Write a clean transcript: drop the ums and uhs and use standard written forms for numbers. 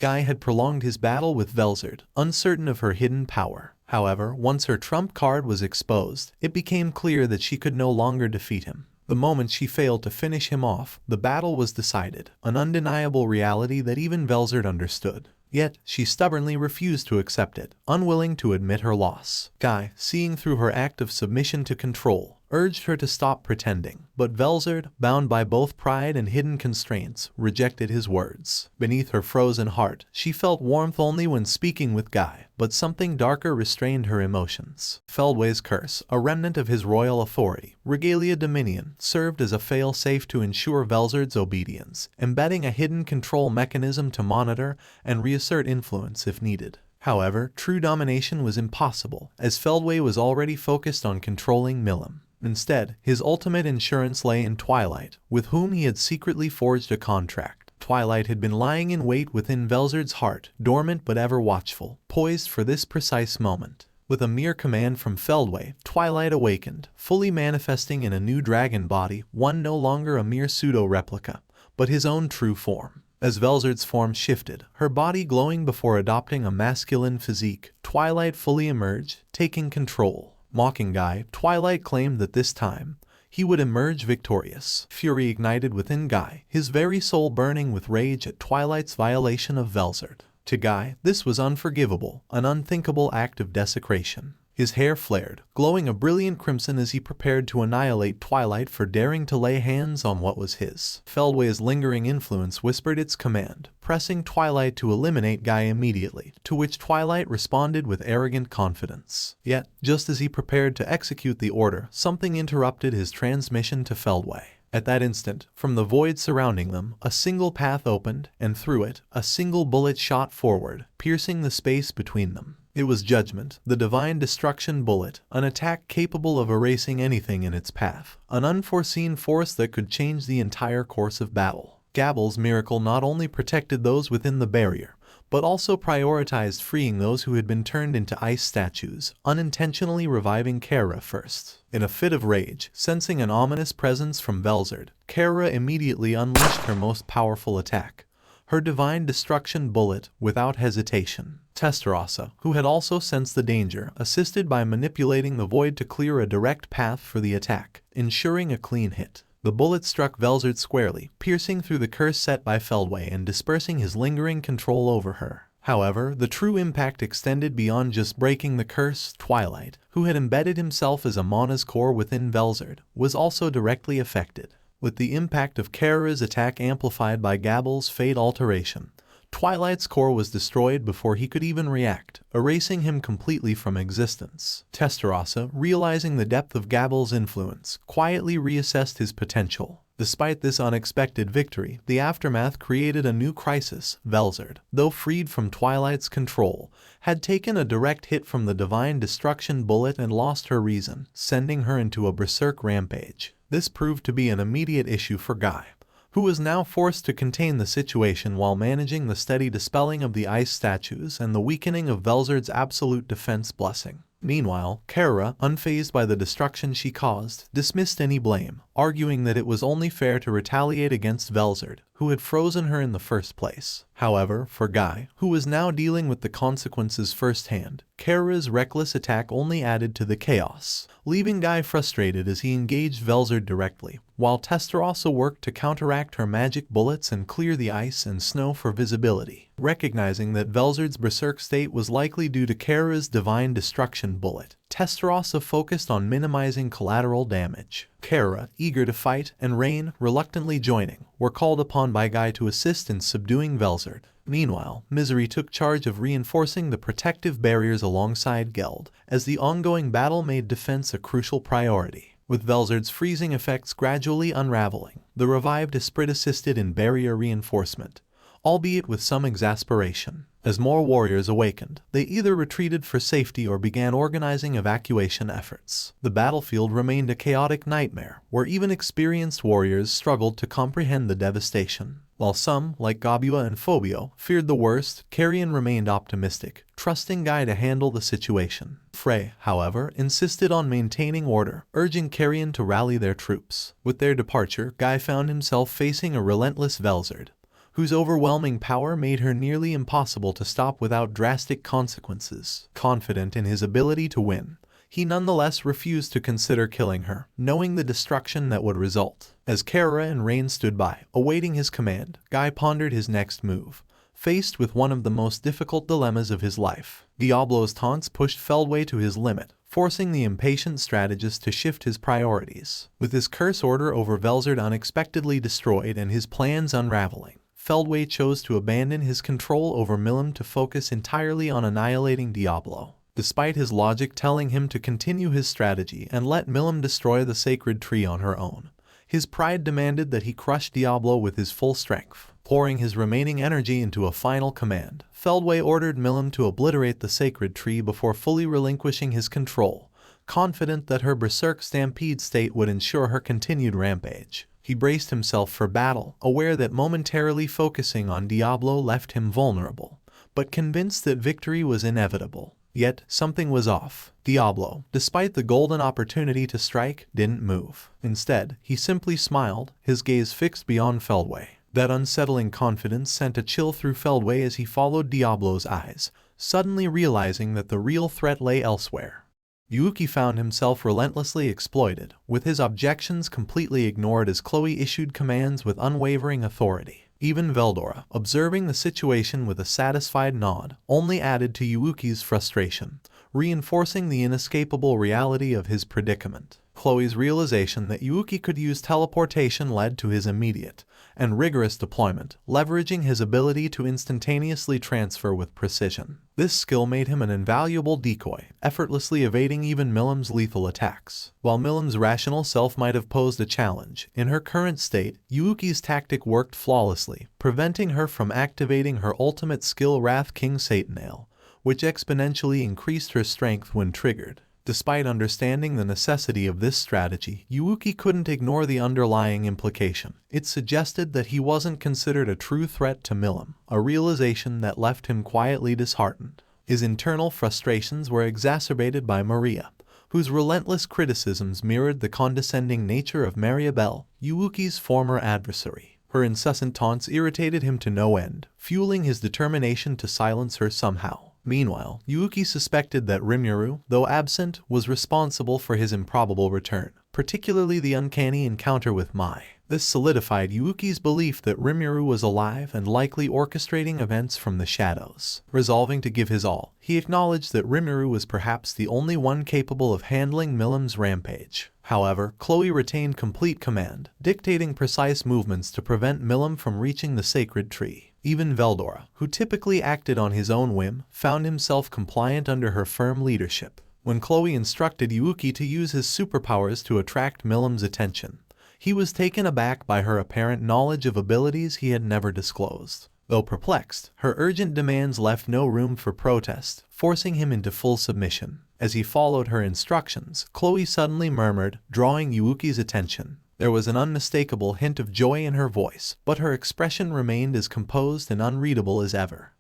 Guy had prolonged his battle with Velzard, uncertain of her hidden power. However, once her trump card was exposed, it became clear that she could no longer defeat him. The moment she failed to finish him off, the battle was decided, an undeniable reality that even Velzard understood. Yet, she stubbornly refused to accept it, unwilling to admit her loss. Guy, seeing through her act of submission to control, urged her to stop pretending, but Velzard, bound by both pride and hidden constraints, rejected his words. Beneath her frozen heart, she felt warmth only when speaking with Guy, but something darker restrained her emotions. Feldway's curse, a remnant of his royal authority, Regalia Dominion, served as a fail-safe to ensure Velzard's obedience, embedding a hidden control mechanism to monitor and reassert influence if needed. However, true domination was impossible, as Feldway was already focused on controlling Milim. Instead, his ultimate insurance lay in Twilight, with whom he had secretly forged a contract. Twilight had been lying in wait within Velzard's heart, dormant but ever watchful, poised for this precise moment. With a mere command from Feldway, Twilight awakened, fully manifesting in a new dragon body, one no longer a mere pseudo-replica, but his own true form. As Velzard's form shifted, her body glowing before adopting a masculine physique, Twilight fully emerged, taking control. Mocking Guy, Twilight claimed that this time, he would emerge victorious. Fury ignited within Guy, his very soul burning with rage at Twilight's violation of Velzard. To Guy, this was unforgivable, an unthinkable act of desecration. His hair flared, glowing a brilliant crimson as he prepared to annihilate Twilight for daring to lay hands on what was his. Feldway's lingering influence whispered its command, pressing Twilight to eliminate Guy immediately, to which Twilight responded with arrogant confidence. Yet, just as he prepared to execute the order, something interrupted his transmission to Feldway. At that instant, from the void surrounding them, a single path opened, and through it, a single bullet shot forward, piercing the space between them. It was Judgment, the divine destruction bullet, an attack capable of erasing anything in its path, an unforeseen force that could change the entire course of battle. Gabble's miracle not only protected those within the barrier, but also prioritized freeing those who had been turned into ice statues, unintentionally reviving Carrera first. In a fit of rage, sensing an ominous presence from Velzard, Carrera immediately unleashed her most powerful attack, her divine destruction bullet, without hesitation. Tensura, who had also sensed the danger, assisted by manipulating the void to clear a direct path for the attack, ensuring a clean hit. The bullet struck Velzard squarely, piercing through the curse set by Feldway and dispersing his lingering control over her. However, the true impact extended beyond just breaking the curse. Twilight, who had embedded himself as a Mana's core within Velzard, was also directly affected. With the impact of Carrera's attack amplified by Gabble's fate alteration, Twilight's core was destroyed before he could even react, erasing him completely from existence. Tensura, realizing the depth of Gabble's influence, quietly reassessed his potential. Despite this unexpected victory, the aftermath created a new crisis. Velzard, though freed from Twilight's control, had taken a direct hit from the divine destruction bullet and lost her reason, sending her into a berserk rampage. This proved to be an immediate issue for Guy, who was now forced to contain the situation while managing the steady dispelling of the ice statues and the weakening of Velzard's absolute defense blessing. Meanwhile, Carrera, unfazed by the destruction she caused, dismissed any blame, arguing that it was only fair to retaliate against Velzard, who had frozen her in the first place. However, for Guy, who was now dealing with the consequences firsthand, Carrera's reckless attack only added to the chaos, leaving Guy frustrated as he engaged Velzard directly, while Tensura worked to counteract her magic bullets and clear the ice and snow for visibility. Recognizing that Velzard's berserk state was likely due to Carrera's divine destruction bullet, Tensura focused on minimizing collateral damage. Carrera, eager to fight, and Rain, reluctantly joining, were called upon by Guy to assist in subduing Velzard. Meanwhile, Misery took charge of reinforcing the protective barriers alongside Geld, as the ongoing battle made defense a crucial priority. With Velzard's freezing effects gradually unraveling, the revived Esprit assisted in barrier reinforcement, albeit with some exasperation. As more warriors awakened, they either retreated for safety or began organizing evacuation efforts. The battlefield remained a chaotic nightmare, where even experienced warriors struggled to comprehend the devastation. While some, like Gabua and Phobio, feared the worst, Carrion remained optimistic, trusting Guy to handle the situation. Frey, however, insisted on maintaining order, urging Carrion to rally their troops. With their departure, Guy found himself facing a relentless Velzard, whose overwhelming power made her nearly impossible to stop without drastic consequences. Confident in his ability to win, he nonetheless refused to consider killing her, knowing the destruction that would result. As Carrera and Rain stood by, awaiting his command, Guy pondered his next move, faced with one of the most difficult dilemmas of his life. Diablo's taunts pushed Feldway to his limit, forcing the impatient strategist to shift his priorities. With his curse order over Velzard unexpectedly destroyed and his plans unraveling, Feldway chose to abandon his control over Milim to focus entirely on annihilating Diablo. Despite his logic telling him to continue his strategy and let Milim destroy the sacred tree on her own, his pride demanded that he crush Diablo with his full strength. Pouring his remaining energy into a final command, Feldway ordered Milim to obliterate the sacred tree before fully relinquishing his control, confident that her berserk stampede state would ensure her continued rampage. He braced himself for battle, aware that momentarily focusing on Diablo left him vulnerable, but convinced that victory was inevitable. Yet, something was off. Diablo, despite the golden opportunity to strike, didn't move. Instead, he simply smiled, his gaze fixed beyond Feldway. That unsettling confidence sent a chill through Feldway as he followed Diablo's eyes, suddenly realizing that the real threat lay elsewhere. Yuuki found himself relentlessly exploited, with his objections completely ignored as Chloe issued commands with unwavering authority. Even Veldora, observing the situation with a satisfied nod, only added to Yuuki's frustration, reinforcing the inescapable reality of his predicament. Chloe's realization that Yuuki could use teleportation led to his immediate and rigorous deployment, leveraging his ability to instantaneously transfer with precision. This skill made him an invaluable decoy, effortlessly evading even Milim's lethal attacks. While Milim's rational self might have posed a challenge, in her current state, Yuuki's tactic worked flawlessly, preventing her from activating her ultimate skill Wrath King Satanale, which exponentially increased her strength when triggered. Despite understanding the necessity of this strategy, Yuuki couldn't ignore the underlying implication. It suggested that he wasn't considered a true threat to Milim, a realization that left him quietly disheartened. His internal frustrations were exacerbated by Maria, whose relentless criticisms mirrored the condescending nature of Mariabelle, Yuuki's former adversary. Her incessant taunts irritated him to no end, fueling his determination to silence her somehow. Meanwhile, Yuuki suspected that rimuru, though absent, was responsible for his improbable return, particularly the uncanny encounter with Mai. This solidified Yuuki's belief that rimuru was alive and likely orchestrating events from the shadows. Resolving to give his all, he acknowledged that rimuru was perhaps the only one capable of handling Milim's rampage. However, Chloe retained complete command, dictating precise movements to prevent Milim from reaching the sacred tree. Even Veldora, who typically acted on his own whim, found himself compliant under her firm leadership. When Chloe instructed Yuuki to use his superpowers to attract Milim's attention, he was taken aback by her apparent knowledge of abilities he had never disclosed. Though perplexed, her urgent demands left no room for protest, forcing him into full submission. As he followed her instructions, Chloe suddenly murmured, drawing Yuuki's attention. There was an unmistakable hint of joy in her voice, but her expression remained as composed and unreadable as ever.